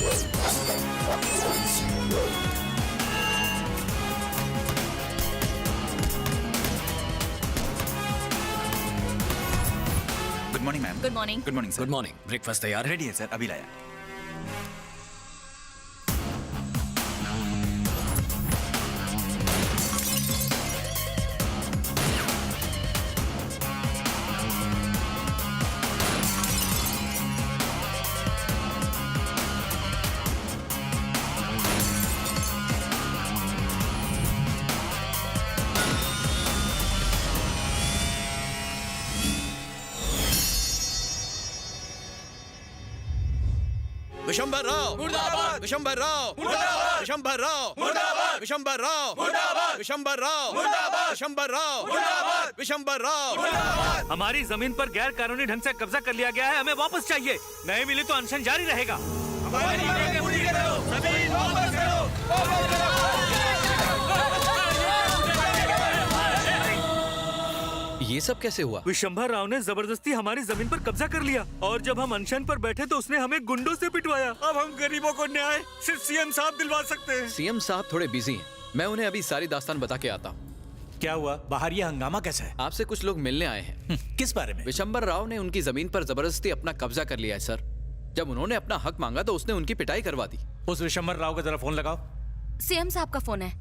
Good morning ma'am. Good morning. Good morning sir. Good morning. Breakfast तैयार है? Ready है sir, अभी लाया। विशंबर राव मुर्दाबाद, विशंबर राव मुर्दाबाद, विशंबर राव मुर्दाबाद, विशंबर राव मुर्दाबाद, विशंबर राव मुर्दाबाद, विशंबर राव मुर्दाबाद, विशंबर राव मुर्दाबाद। हमारी जमीन पर गैर कानूनी ढंग से कब्जा कर लिया गया है, हमें वापस चाहिए। नहीं मिली तो अनशन जारी रहेगा। हमारी मांगें पूरी करो, जमीन वापस करो, वापस करो। ये सब कैसे हुआ? विशंभर राव ने जबरदस्ती हमारी जमीन पर कब्जा कर लिया और जब हम अनशन पर बैठे तो उसने हमें गुंडों से पिटवाया। अब हम गरीबों को न्याय सिर्फ सीएम साहब दिलवा सकते हैं। सीएम साहब थोड़े बिजी हैं, मैं उन्हें अभी सारी दास्तान बता के आता हूँ। क्या हुआ? बाहर ये हंगामा कैसा है? आपसे कुछ लोग मिलने आए हैं। किस बारे में? विशंबर राव ने उनकी जमीन पर जबरदस्ती अपना कब्जा कर लिया है सर। जब उन्होंने अपना हक मांगा तो उसने उनकी पिटाई करवा दी। उस विशंबर राव का जरा फोन लगाओ। सीएम साहब का फोन है।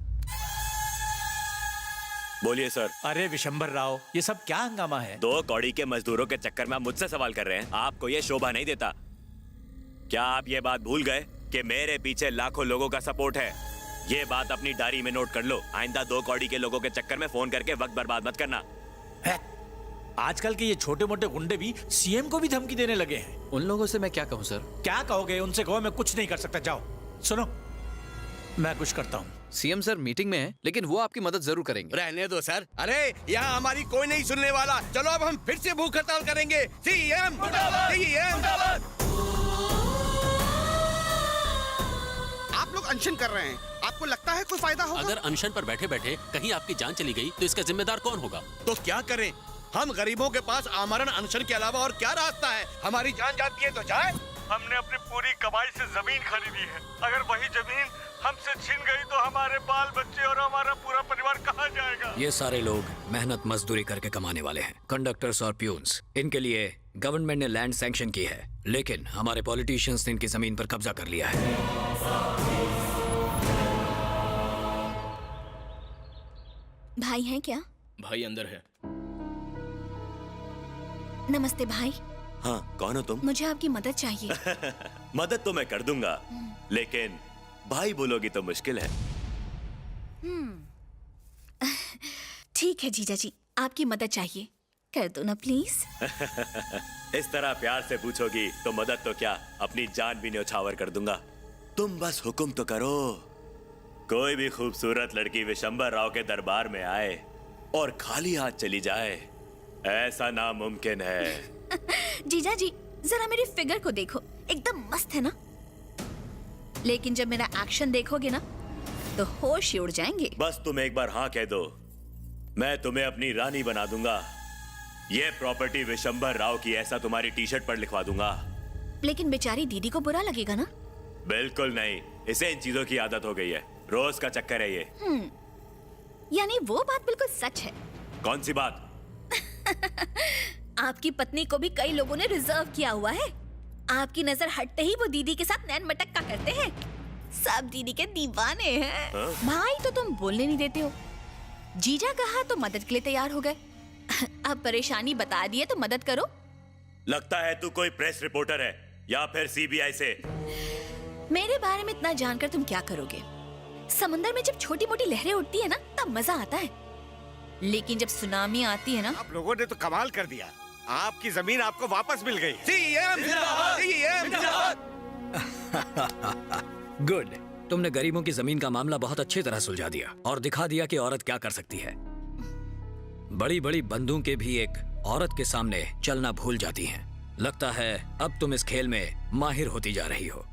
बोलिए सर। अरे विशंबर राव, ये सब क्या हंगामा है? 2 कौड़ी के मजदूरों के चक्कर में आप मुझसे सवाल कर रहे हैं? आपको ये शोभा नहीं देता। क्या आप ये बात भूल गए कि मेरे पीछे लाखों लोगों का सपोर्ट है? ये बात अपनी डायरी में नोट कर लो। आइंदा 2 कौड़ी के लोगों के चक्कर में फोन करके वक्त बर्बाद मत करना। है? आजकल के ये छोटे मोटे गुंडे भी सीएम को भी धमकी देने लगे हैं। उन लोगों से मैं क्या कहूँ सर? क्या कहोगे? उनसे कहो मैं कुछ नहीं कर सकता। जाओ सुनो, मैं कुछ करता हूँ। सीएम सर मीटिंग में है, लेकिन वो आपकी मदद जरूर करेंगे। रहने दो सर। अरे यहाँ हमारी कोई नहीं सुनने वाला। चलो अब हम फिर से भूख हड़ताल करेंगे। CM CM. आप लोग अनशन कर रहे हैं, आपको लगता है कोई फायदा होगा? अगर अनशन पर बैठे बैठे कहीं आपकी जान चली गई तो इसका जिम्मेदार कौन होगा? तो क्या करें? हम गरीबों के पास आमरण अनशन के अलावा और क्या रास्ता है? हमारी जान जाती है तो जाए। हमने अपनी पूरी कमाई से जमीन खरीदी है। अगर वही जमीन हमसे छीन गई तो हमारे बाल बच्चे और हमारा पूरा परिवार कहाँ जाएगा? ये सारे लोग मेहनत मजदूरी करके कमाने वाले हैं, कंडक्टर्स और प्यून्स। इनके लिए गवर्नमेंट ने लैंड सैंक्शन की है, लेकिन हमारे पॉलिटिशियंस ने इनकी जमीन पर कब्जा कर लिया है। भाई हैं क्या? भाई अंदर है। नमस्ते भाई। हाँ, कौन हो तुम? मुझे आपकी मदद चाहिए। मदद तो मैं कर दूंगा, लेकिन भाई बोलोगी तो मुश्किल है। ठीक है जीजा जी, आपकी मदद चाहिए, कर दो ना प्लीज। इस तरह प्यार से पूछोगी तो मदद तो क्या, अपनी जान भी न्यौछावर कर दूंगा। तुम बस हुक्म तो करो। कोई भी खूबसूरत लड़की विशंबर राव के दरबार में आए और खाली हाथ चली जाए, ऐसा नामुमकिन है। जीजा जी जरा मेरी फिगर को देखो, एकदम मस्त है ना? लेकिन जब मेरा एक्शन देखोगे ना तो होश ही उड़ जाएंगे। बस तुम एक बार हाँ कह दो, मैं तुम्हें अपनी रानी बना दूंगा। ये प्रॉपर्टी विशंबर राव की, ऐसा तुम्हारी टी शर्ट पर लिखवा दूंगा। लेकिन बेचारी दीदी को बुरा लगेगा ना? बिल्कुल नहीं, इसे इन चीजों की आदत हो गई है, रोज का चक्कर है ये। यानी वो बात बिल्कुल सच है। कौन सी बात? आपकी पत्नी को भी कई लोगों ने रिजर्व किया हुआ है। आपकी नजर हटते ही वो दीदी के साथ नैन मटक्का करते हैं। सब दीदी के दीवाने हैं। भाई तो तुम बोलने नहीं देते हो। जीजा कहा तो मदद के लिए तैयार हो गए। अब परेशानी बता दी है तो मदद करो। लगता है तू कोई प्रेस रिपोर्टर है या फिर सीबीआई से। मेरे बारे में इतना जानकर तुम क्या करोगे? समंदर में जब छोटी मोटी लहरें उठती है ना तब मजा आता है, लेकिन जब सुनामी आती है ना। आप लोगों ने तो कमाल कर दिया, आपकी जमीन आपको वापस मिल गई। CM CM. गुड, तुमने गरीबों की जमीन का मामला बहुत अच्छी तरह सुलझा दिया और दिखा दिया कि औरत क्या कर सकती है। बड़ी बड़ी बंदूकें भी एक औरत के सामने चलना भूल जाती हैं। लगता है अब तुम इस खेल में माहिर होती जा रही हो।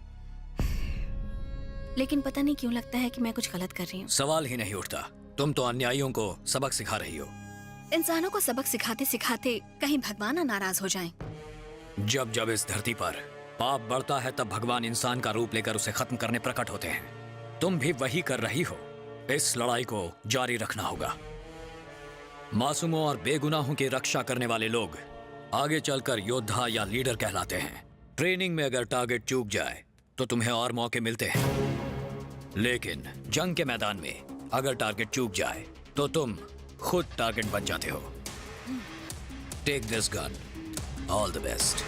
लेकिन पता नहीं क्यों लगता है कि मैं कुछ गलत कर रही हूँ। सवाल ही नहीं उठता, तुम तो अन्यायियों को सबक सिखा रही हो। इंसानों को सबक सिखाते सिखाते कहीं भगवान ना नाराज हो जाएं। जब जब इस धरती पर पाप बढ़ता है तब भगवान इंसान का रूप लेकर उसे खत्म करने प्रकट होते हैं। तुम भी वही कर रही हो। इस लड़ाई को जारी रखना होगा। मासूमों और बेगुनाहों की रक्षा करने वाले लोग आगे चलकर योद्धा या लीडर कहलाते हैं। ट्रेनिंग में अगर टारगेट चूक जाए तो तुम्हें और मौके मिलते हैं, लेकिन जंग के मैदान में अगर टारगेट चूक जाए तो तुम खुद टारगेट बन जाते हो। Take this gun. All the best.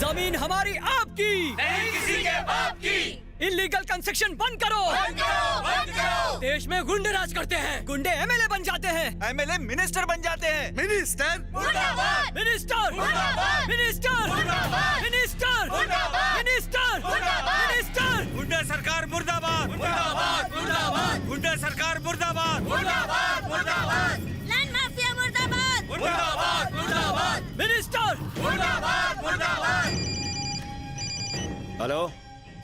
जमीन हमारी आपकी, नहीं किसी के बाप की। इलीगल कंस्ट्रक्शन बंद करो। देश में गुंडे राज करते हैं, गुंडे एमएलए बन जाते हैं, एमएलए मिनिस्टर बन जाते हैं। मिनिस्टर मुर्दाबाद! मिनिस्टर मुर्दाबाद! मिनिस्टर मुर्दाबाद! मिनिस्टर मुर्दाबाद! मिनिस्टर मुर्दाबाद! मिनिस्टर। गुंडा सरकार मुर्दाबाद मुर्दाबाद! मुर्दाबाद! गुंडा सरकार मुर्दाबाद मुर्दाबाद! मुर्दाबाद! लैंड माफिया मुर्दाबाद! मुर्दाबाद मुर्दाबाद! मिनिस्टर। मुर्दाबाद! मुर्दाबाद! हेलो,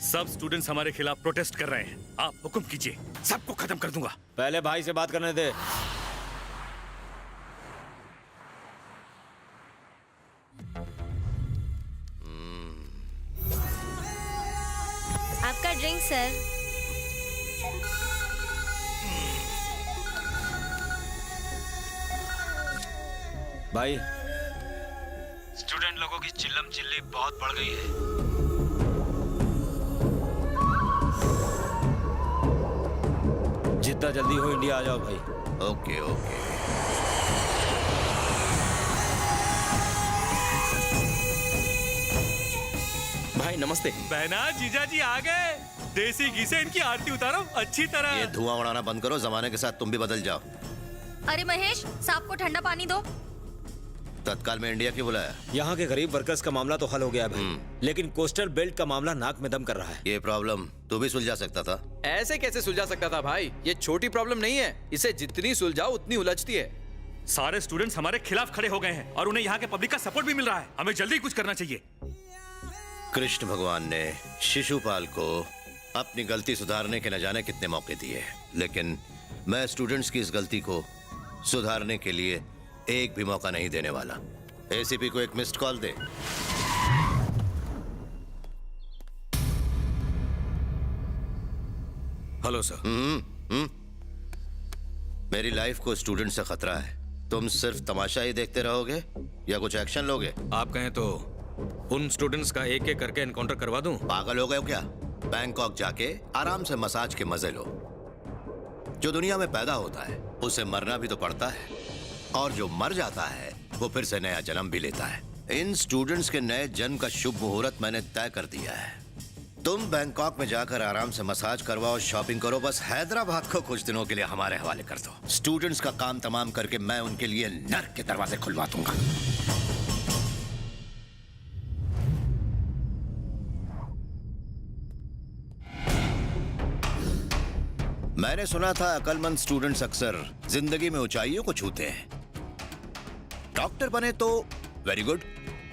सब स्टूडेंट्स हमारे खिलाफ प्रोटेस्ट कर रहे हैं। आप हुक्म कीजिए, सबको खत्म कर दूंगा। पहले भाई से बात करने दे। आपका ड्रिंक सर। भाई, स्टूडेंट लोगों की चिल्लम चिल्ली बहुत बढ़ गई है। जितना जल्दी हो इंडिया आ जाओ भाई। Okay okay. भाई नमस्ते। बहना जीजा जी आ गए। देसी घी से इनकी आरती उतारो अच्छी तरह। ये धुआं उड़ाना बंद करो, जमाने के साथ तुम भी बदल जाओ। अरे महेश, सांप को ठंडा पानी दो। तत्काल में इंडिया क्यों बुलाया? यहाँ के गरीब वर्कर्स का मामला तो हल हो गया भाई, लेकिन कोस्टल बेल्ट का मामला नाक में दम कर रहा है। ये प्रॉब्लम तू भी सुलझा सकता था। ऐसे कैसे सुलझा सकता था भाई? ये छोटी प्रॉब्लम नहीं है, इसे जितनी सुलझाओ उतनी उलझती है। सारे स्टूडेंट्स हमारे खिलाफ खड़े हो गए हैं और उन्हें यहाँ के पब्लिक का सपोर्ट भी मिल रहा है। हमें जल्दी कुछ करना चाहिए। कृष्ण भगवान ने शिशुपाल को अपनी गलती सुधारने के न जाने कितने मौके दिए, लेकिन मैं स्टूडेंट्स की इस गलती को सुधारने के लिए एक भी मौका नहीं देने वाला। एसीपी को एक मिस्ड कॉल दे। Hello sir. मेरी लाइफ को स्टूडेंट से खतरा है। तुम सिर्फ तमाशा ही देखते रहोगे या कुछ एक्शन लोगे? आप कहें तो उन स्टूडेंट्स का एक एक करके एनकाउंटर करवा दूं? पागल हो गए हो क्या? बैंकॉक जाके आराम से मसाज के मजे लो। जो दुनिया में पैदा होता है उसे मरना भी तो पड़ता है, और जो मर जाता है वो फिर से नया जन्म भी लेता है। इन स्टूडेंट्स के नए जन्म का शुभ मुहूर्त मैंने तय कर दिया है। तुम बैंकॉक में जाकर आराम से मसाज करवाओ, शॉपिंग करो, बस हैदराबाद को कुछ दिनों के लिए हमारे हवाले कर दो। स्टूडेंट्स का काम तमाम करके मैं उनके लिए नर्क के दरवाजे खुलवा दूंगा। मैंने सुना था अक्लमंद स्टूडेंट्स अक्सर जिंदगी में ऊंचाइयों को छूते हैं। डॉक्टर बने तो वेरी गुड,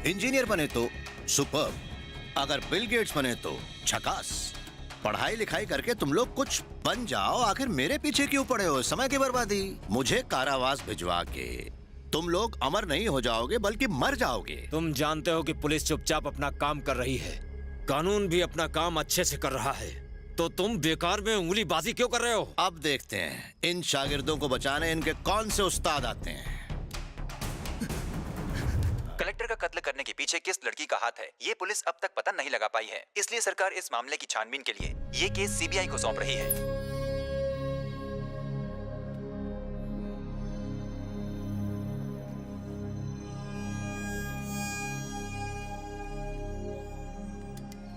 इंजीनियर बने तो सुपर्ब, अगर बिल गेट्स बने तो झकास। पढ़ाई लिखाई करके तुम लोग कुछ बन जाओ, आखिर मेरे पीछे क्यों पड़े हो? समय की बर्बादी। मुझे कारावास भिजवा के तुम लोग अमर नहीं हो जाओगे बल्कि मर जाओगे। तुम जानते हो कि पुलिस चुपचाप अपना काम कर रही है, कानून भी अपना काम अच्छे से कर रहा है, तो तुम बेकार में उंगली बाजी क्यों कर रहे हो? अब देखते हैं इन शागिर्दों को बचाने इनके कौन से उस्ताद आते हैं। कलेक्टर का कत्ल करने के पीछे किस लड़की का हाथ है, ये पुलिस अब तक पता नहीं लगा पाई है। इसलिए सरकार इस मामले की छानबीन के लिए ये केस सीबीआई को सौंप रही है।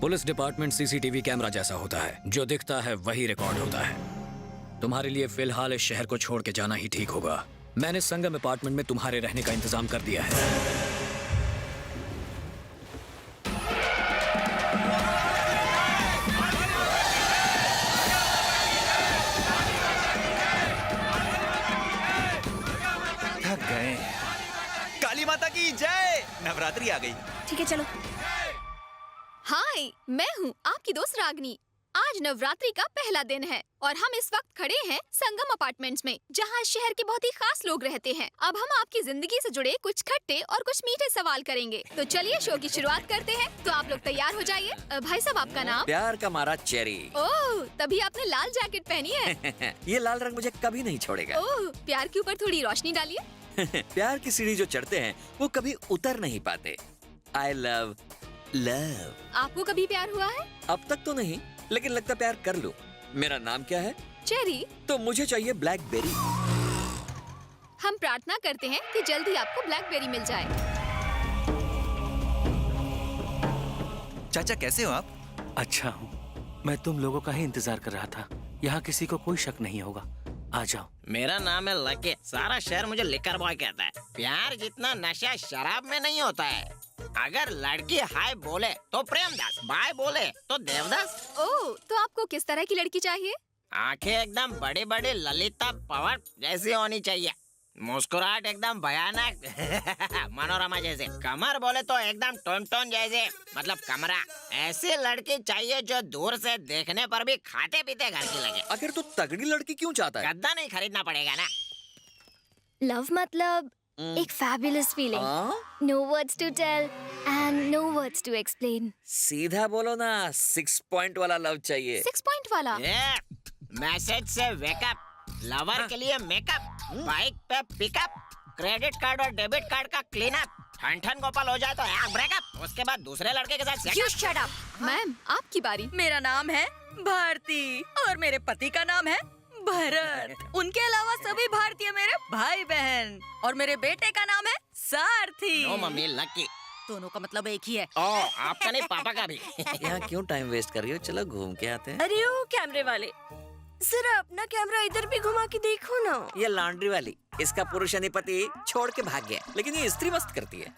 पुलिस डिपार्टमेंट सीसीटीवी कैमरा जैसा होता है, जो दिखता है वही रिकॉर्ड होता है। तुम्हारे लिए फिलहाल इस शहर को छोड़ के जाना ही ठीक होगा। मैंने संगम अपार्टमेंट में तुम्हारे रहने का इंतजाम कर दिया है। थक गए। काली माता की जय। नवरात्रि आ गई। ठीक है चलो। हाय, मैं हूँ आपकी दोस्त रागनी। आज नवरात्रि का पहला दिन है और हम इस वक्त खड़े हैं संगम अपार्टमेंट्स में, जहां शहर के बहुत ही खास लोग रहते हैं। अब हम आपकी जिंदगी से जुड़े कुछ खट्टे और कुछ मीठे सवाल करेंगे। तो चलिए शो की शुरुआत करते हैं। तो आप लोग तैयार हो जाइए। भाई साहब, आपका नाम? प्यार का मारा चेरी। ओह, तभी आपने लाल जैकेट पहनी है। ये लाल रंग मुझे कभी नहीं छोड़ेगा। ओह, प्यार के ऊपर थोड़ी रोशनी डालिए। प्यार की सीढ़ी जो चढ़ते हैं वो कभी उतर नहीं पाते। I love love. आपको कभी प्यार हुआ है? अब तक तो नहीं, लेकिन लगता प्यार कर लूं। मेरा नाम क्या है? चेरी। तो मुझे चाहिए ब्लैकबेरी। हम प्रार्थना करते हैं कि जल्दी आपको ब्लैकबेरी मिल जाए। चाचा कैसे हो आप? अच्छा हूँ। मैं तुम लोगों का ही इंतजार कर रहा था। यहाँ किसी को कोई शक नहीं होगा। आ जाओ। मेरा नाम है लकी। सारा शहर मुझे लिकर बॉय कहता है। प्यार जितना नशा शराब में नहीं होता है। अगर लड़की हाय बोले तो प्रेमदास, बाय बोले तो देवदास। ओह, तो आपको किस तरह की लड़की चाहिए? आंखें एकदम बड़ी बड़ी ललिता पवर जैसी होनी चाहिए। मुस्कुराहट एकदम भयानक मनोरमा जैसे। कमर बोले तो एकदम टोन टोन जैसे, मतलब कमरा। ऐसी लड़की चाहिए जो दूर से देखने पर भी खाते पीते घर की लगे। आखिर तू तगड़ी लड़की क्यों चाहता है? गद्दा नहीं खरीदना पड़ेगा ना। लव मतलब एक fabulous feeling, no words to tell and no words to explain. सीधा बोलो ना, 6 पॉइंट वाला लव चाहिए। 6 पॉइंट वाला? मैसेज से वेकअप, लवर के लिए मेकअप, बाइक पे पिकअप, क्रेडिट कार्ड और डेबिट कार्ड का क्लीनअप, ठन गोपाल हो जाए तो ब्रेकअप, उसके बाद दूसरे लड़के के साथ You shut up। मैम, आपकी बारी। मेरा नाम है भारती और मेरे पति का नाम है भरत। उनके अलावा सभी भारतीय मेरे भाई बहन, और मेरे बेटे का नाम है सारथी। No mummy, lucky. दोनों का मतलब एक ही है। ओह, आपका नहीं, पापा का भी। यहाँ क्यों टाइम वेस्ट कर रही हो? चलो घूम के आते हैं। अरे ओ कैमरे वाले, जरा अपना कैमरा इधर भी घुमा के देखो ना। ये लॉन्ड्री वाली, इसका पुरुष यानी पति छोड़ के भाग गया, लेकिन ये स्त्री मस्त करती है।